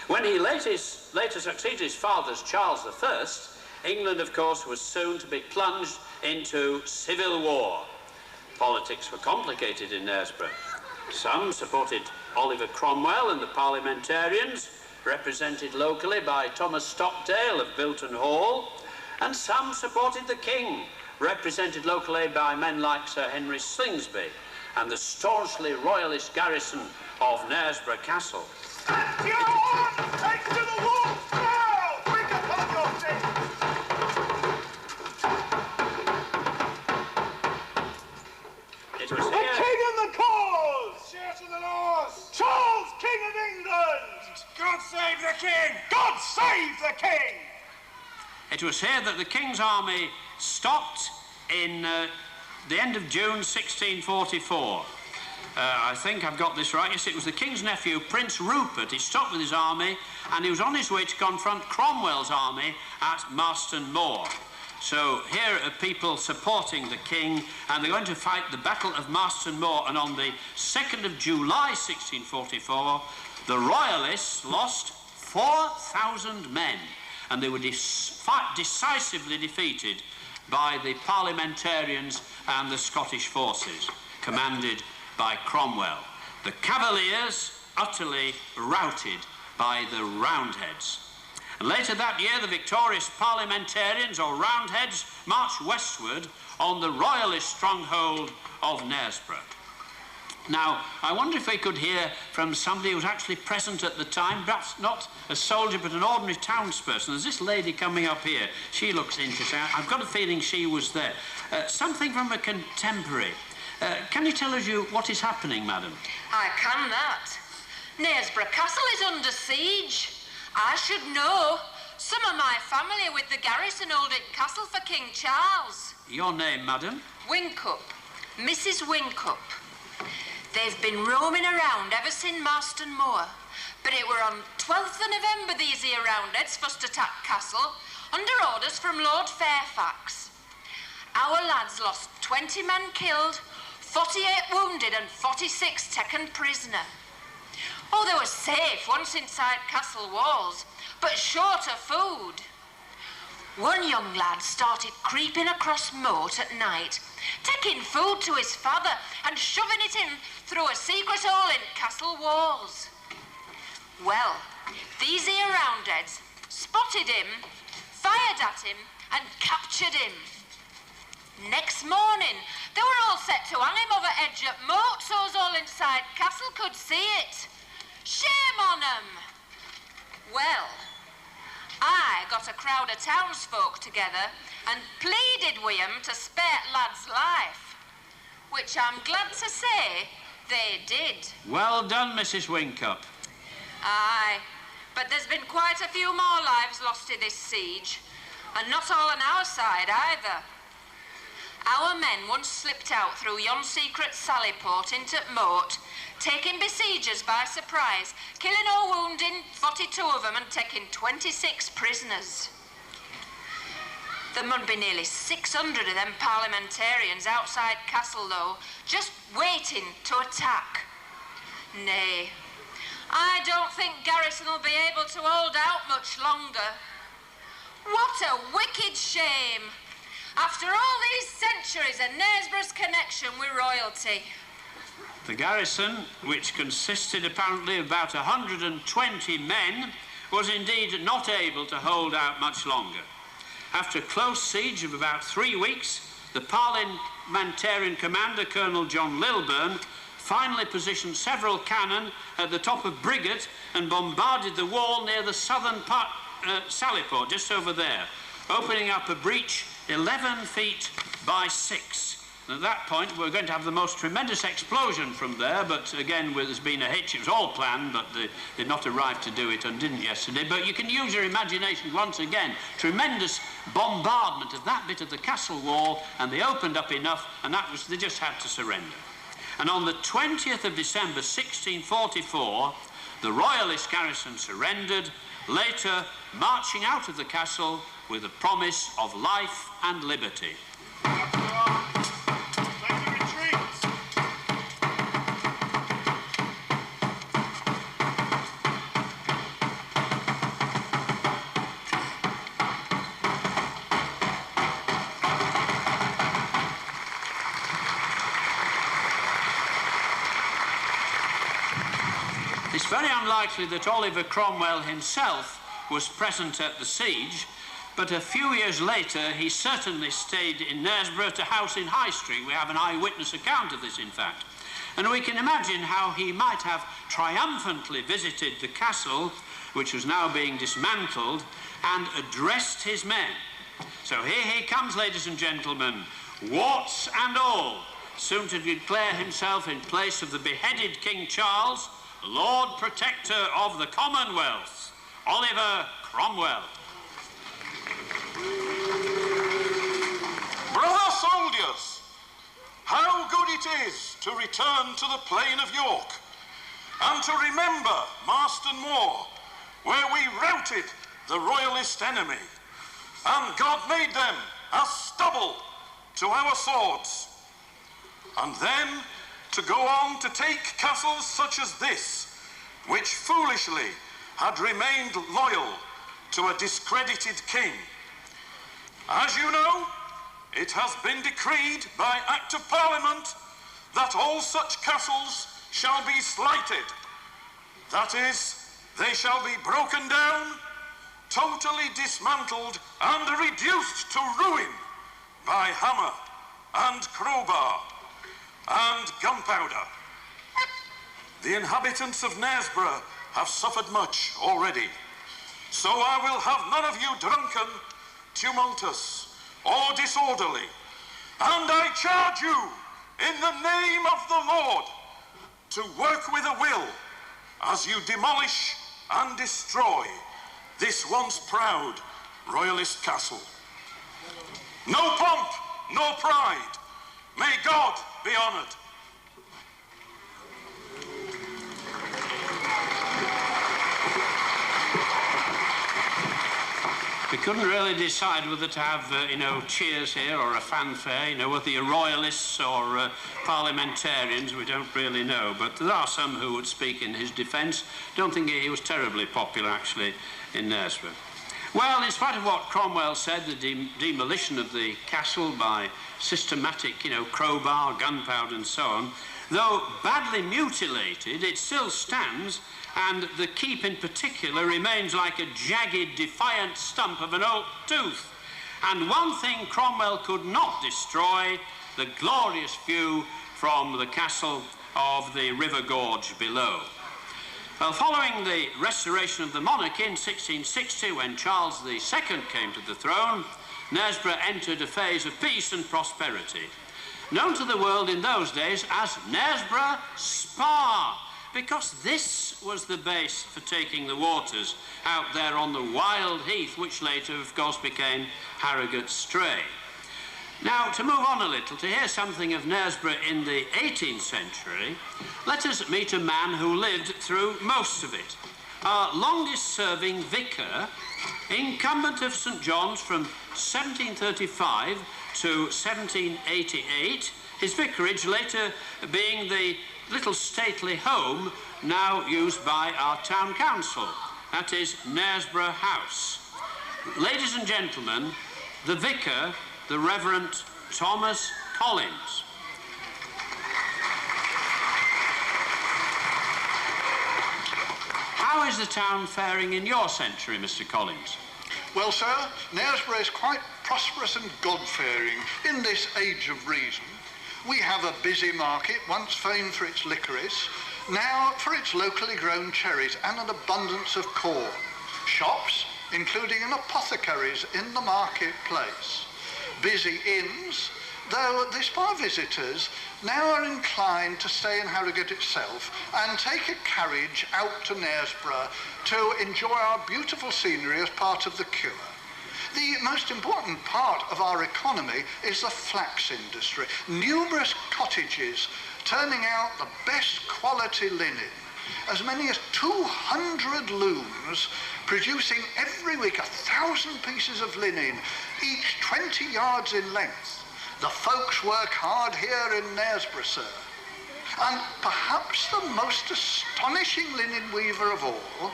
When he later succeeded his father as Charles I, England, of course, was soon to be plunged into civil war. Politics were complicated in Knaresborough. Some supported Oliver Cromwell and the Parliamentarians, represented locally by Thomas Stockdale of Bilton Hall, and some supported the King, represented locally by men like Sir Henry Slingsby and the staunchly royalist garrison of Knaresborough Castle. Stand your arms! Take to the walls now! Bring upon your feet! It was The King and the cause! Cheer to the laws! Charles, King of England! God save the King! God save the King! It was here that the King's army stopped in the end of June 1644. I think I've got this right. Yes, it was the King's nephew, Prince Rupert. He stopped with his army and he was on his way to confront Cromwell's army at Marston Moor. So here are people supporting the King, and they're going to fight the Battle of Marston Moor. And on the 2nd of July 1644, the Royalists lost 4,000 men, and they were decisively defeated by the Parliamentarians and the Scottish forces, commanded by Cromwell. The Cavaliers utterly routed by the Roundheads. And later that year, the victorious Parliamentarians, or Roundheads, marched westward on the Royalist stronghold of Knaresborough. Now, I wonder if we could hear from somebody who was actually present at the time, perhaps not a soldier but an ordinary townsperson. There's this lady coming up here. She looks interesting. I've got a feeling she was there. Something from a contemporary. Can you tell us what is happening, madam? I can that. Knaresborough Castle is under siege. I should know. Some of my family are with the garrison holding castle for King Charles. Your name, madam? Wincup. Mrs. Wincup. They've been roaming around ever since Marston Moor. But it were on 12th of November these here Roundheads first attacked castle, under orders from Lord Fairfax. Our lads lost 20 men killed, 48 wounded and 46 taken prisoner. Oh, they were safe once inside castle walls, but short of food. One young lad started creeping across moat at night, taking food to his father and shoving it in through a secret hole in castle walls. Well, these here Roundheads spotted him, fired at him and captured him. Next morning, they were all set to hang him over edge at moat so's all inside castle could see it. Shame on 'em! Well, I got a crowd of townsfolk together and pleaded with 'em to spare lad's life, which I'm glad to say they did. Well done, Mrs. Wincup. Aye, but there's been quite a few more lives lost in this siege, and not all on our side either. Our men once slipped out through yon secret sally port into moat, taking besiegers by surprise, killing or wounding 42 of them and taking 26 prisoners. There must be nearly 600 of them Parliamentarians outside castle, though, just waiting to attack. Nay, I don't think garrison will be able to hold out much longer. What a wicked shame! After all these centuries of Knaresborough's connection with royalty. The garrison, which consisted apparently of about 120 men, was indeed not able to hold out much longer. After a close siege of about 3 weeks, the Parliamentarian commander, Colonel John Lilburne, finally positioned several cannon at the top of Briggate and bombarded the wall near the southern part, Sallyport, just over there, opening up a breach 11 feet by 6. And at that point, we're going to have the most tremendous explosion from there, but again, there's been a hitch. It was all planned, but they did not arrive to do it and didn't yesterday. But you can use your imagination once again. Tremendous bombardment of that bit of the castle wall, and they opened up enough, and they just had to surrender. And on the 20th of December, 1644, the royalist garrison surrendered, later marching out of the castle with a promise of life and liberty. It's very unlikely that Oliver Cromwell himself was present at the siege, but a few years later he certainly stayed in Knaresborough to house in High Street. We have an eyewitness account of this, in fact. And we can imagine how he might have triumphantly visited the castle, which was now being dismantled, and addressed his men. So here he comes, ladies and gentlemen, warts and all, soon to declare himself in place of the beheaded King Charles, Lord Protector of the Commonwealth, Oliver Cromwell. Brother soldiers, how good it is to return to the plain of York and to remember Marston Moor, where we routed the royalist enemy, and God made them as stubble to our swords. And then to go on to take castles such as this, which foolishly had remained loyal to a discredited king. As you know, it has been decreed by Act of Parliament that all such castles shall be slighted. That is, they shall be broken down, totally dismantled and reduced to ruin by hammer and crowbar and gunpowder. The inhabitants of Knaresborough have suffered much already, so I will have none of you drunken, tumultuous, or disorderly, and I charge you in the name of the Lord to work with a will as you demolish and destroy this once proud royalist castle. No pomp, no pride. May God be honoured. We couldn't really decide whether to have, cheers here or a fanfare, whether you're royalists or parliamentarians, we don't really know. But there are some who would speak in his defence. Don't think he was terribly popular, actually, in Knaresborough. Well, in spite of what Cromwell said, the demolition of the castle by systematic, crowbar, gunpowder and so on, though badly mutilated, it still stands, and the keep in particular remains like a jagged, defiant stump of an oak tooth. And one thing Cromwell could not destroy, the glorious view from the castle of the River Gorge below. Well, following the restoration of the monarchy in 1660, when Charles II came to the throne, Knaresborough entered a phase of peace and prosperity, known to the world in those days as Knaresborough Spa, because this was the base for taking the waters out there on the wild heath, which later, of course, became Harrogate Stray. Now, to move on a little, to hear something of Knaresborough in the 18th century, let us meet a man who lived through most of it. Our longest-serving vicar, incumbent of St John's from 1735 to 1788, his vicarage later being the little stately home now used by our town council. That is Knaresborough House. Ladies and gentlemen, the vicar, the Reverend Thomas Collins. How is the town faring in your century, Mr. Collins? Well, sir, Knaresborough is quite prosperous and God-fearing in this age of reason. We have a busy market, once famed for its licorice, now for its locally grown cherries and an abundance of corn. Shops, including an apothecary's in the marketplace. Busy inns, though the spa visitors now are inclined to stay in Harrogate itself and take a carriage out to Knaresborough to enjoy our beautiful scenery as part of the cure. The most important part of our economy is the flax industry. Numerous cottages turning out the best quality linen. As many as 200 looms producing every week 1,000 pieces of linen, each 20 yards in length. The folks work hard here in Knaresborough, sir. And perhaps the most astonishing linen weaver of all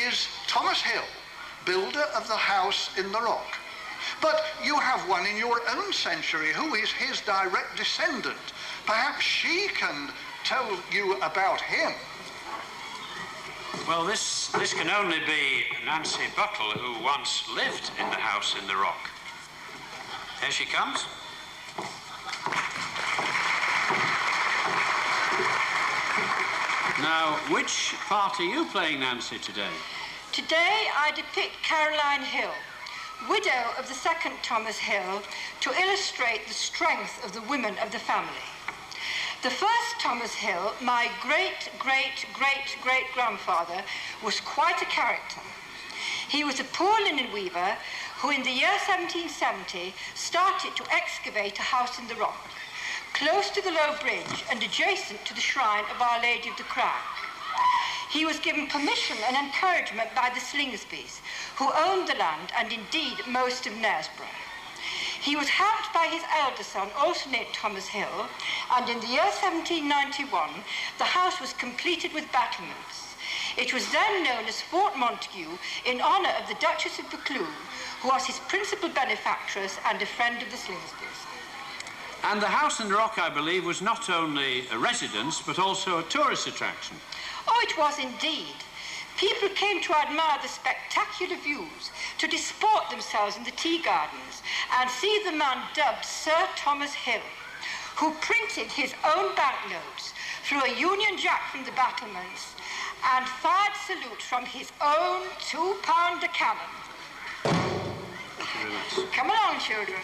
is Thomas Hill, builder of the house in the rock. But you have one in your own century who is his direct descendant. Perhaps she can tell you about him. Well, this can only be Nancy Buckle, who once lived in the house in the rock. Here she comes. Now, which part are you playing, Nancy, today? Today I depict Caroline Hill, widow of the second Thomas Hill, to illustrate the strength of the women of the family. The first Thomas Hill, my great-great-great-great-grandfather, was quite a character. He was a poor linen weaver who in the year 1770 started to excavate a house in the rock, close to the low bridge and adjacent to the shrine of Our Lady of the Crown. He was given permission and encouragement by the Slingsbys, who owned the land and indeed most of Knaresborough. He was helped by his elder son, also named Thomas Hill, and in the year 1791, the house was completed with battlements. It was then known as Fort Montague in honour of the Duchess of Buccleuch, who was his principal benefactress and a friend of the Slingsbys. And the house in the rock, I believe, was not only a residence, but also a tourist attraction. Oh, it was indeed. People came to admire the spectacular views, to disport themselves in the tea gardens, and see the man dubbed Sir Thomas Hill, who printed his own banknotes, threw a Union Jack from the battlements, and fired salute from his own 2-pounder cannon. Thank you very much. Come along, children.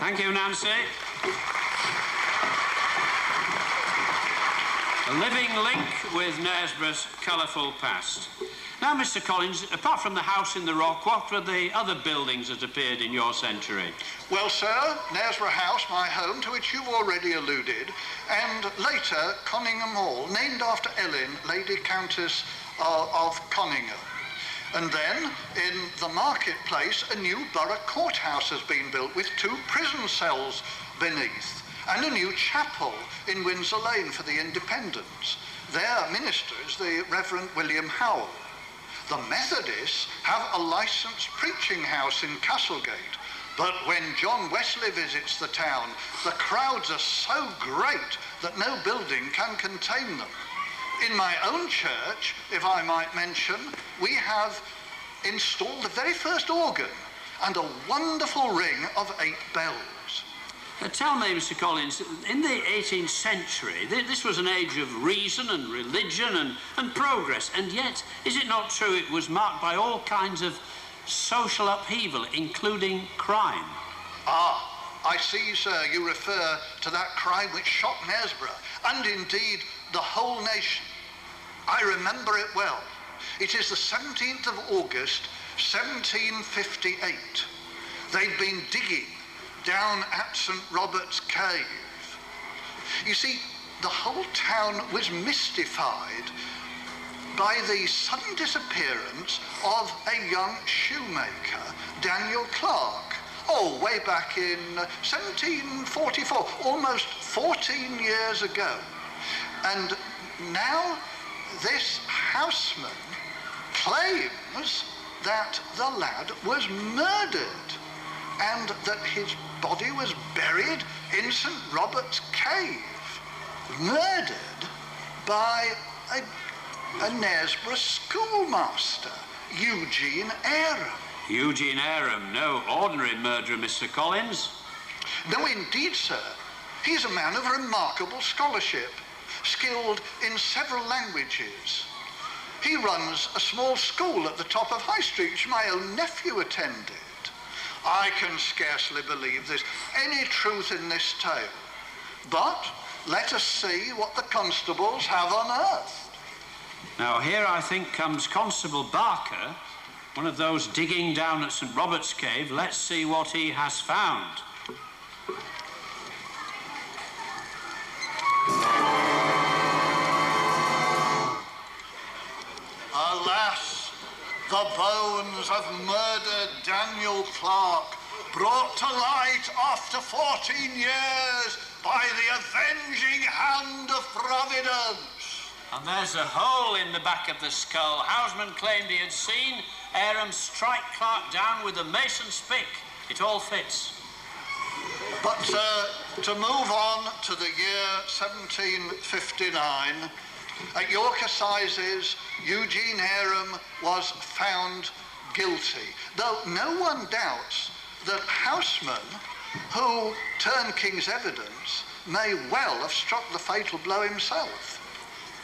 Thank you, Nancy. A living link with Knaresborough's colourful past. Now, Mr. Collins, apart from the house in the rock, what were the other buildings that appeared in your century? Well, sir, Knaresborough House, my home, to which you've already alluded, and later Conyngham Hall, named after Ellen, Lady Countess of Conyngham. And then, in the marketplace, a new borough courthouse has been built with 2 prison cells beneath, and a new chapel in Windsor Lane for the Independents. Their minister is the Reverend William Howell. The Methodists have a licensed preaching house in Castlegate, but when John Wesley visits the town, the crowds are so great that no building can contain them. In my own church, if I might mention, we have installed the very first organ and a wonderful ring of 8 bells. Tell me, Mr. Collins, in the 18th century, this was an age of reason and religion and progress, and yet, is it not true it was marked by all kinds of social upheaval, including crime? Ah, I see, sir, you refer to that crime which shocked Knaresborough, and indeed the whole nation. I remember it well. It is the 17th of August, 1758. They'd been digging down at St. Robert's Cave. You see, the whole town was mystified by the sudden disappearance of a young shoemaker, Daniel Clark, way back in 1744, almost 14 years ago. And now this houseman claims that the lad was murdered and that his body was buried in St. Robert's Cave, murdered by a Knaresborough schoolmaster, Eugene Aram. Eugene Aram, no ordinary murderer, Mr. Collins. No, indeed, sir. He's a man of remarkable scholarship, skilled in several languages. He runs a small school at the top of High Street, which my own nephew attended. I can scarcely believe there's any truth in this tale. But let us see what the constables have unearthed. Now, here I think comes Constable Barker, one of those digging down at St. Robert's Cave. Let's see what he has found. Alas, the bones of murdered Daniel Clark, brought to light after 14 years by the avenging hand of Providence. And there's a hole in the back of the skull. Houseman claimed he had seen Aram strike Clark down with a mason's pick. It all fits. But to move on to the year 1759, At York Assizes, Eugene Aram was found guilty, though no one doubts that Houseman, who turned King's evidence, may well have struck the fatal blow himself.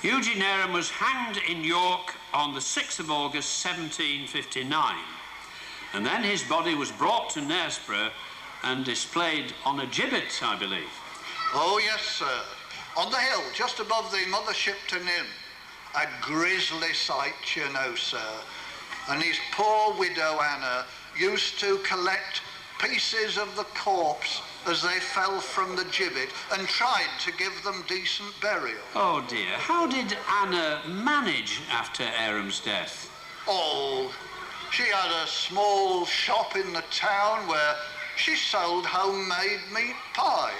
Eugene Aram was hanged in York on the 6th of August 1759, and then his body was brought to Knaresborough and displayed on a gibbet, I believe. Oh yes, sir. On the hill, just above the Mother Shipton Inn. A grisly sight, you know, sir. And his poor widow Anna used to collect pieces of the corpse as they fell from the gibbet and tried to give them decent burial. Oh dear, how did Anna manage after Aram's death? Oh, she had a small shop in the town where she sold homemade meat pies.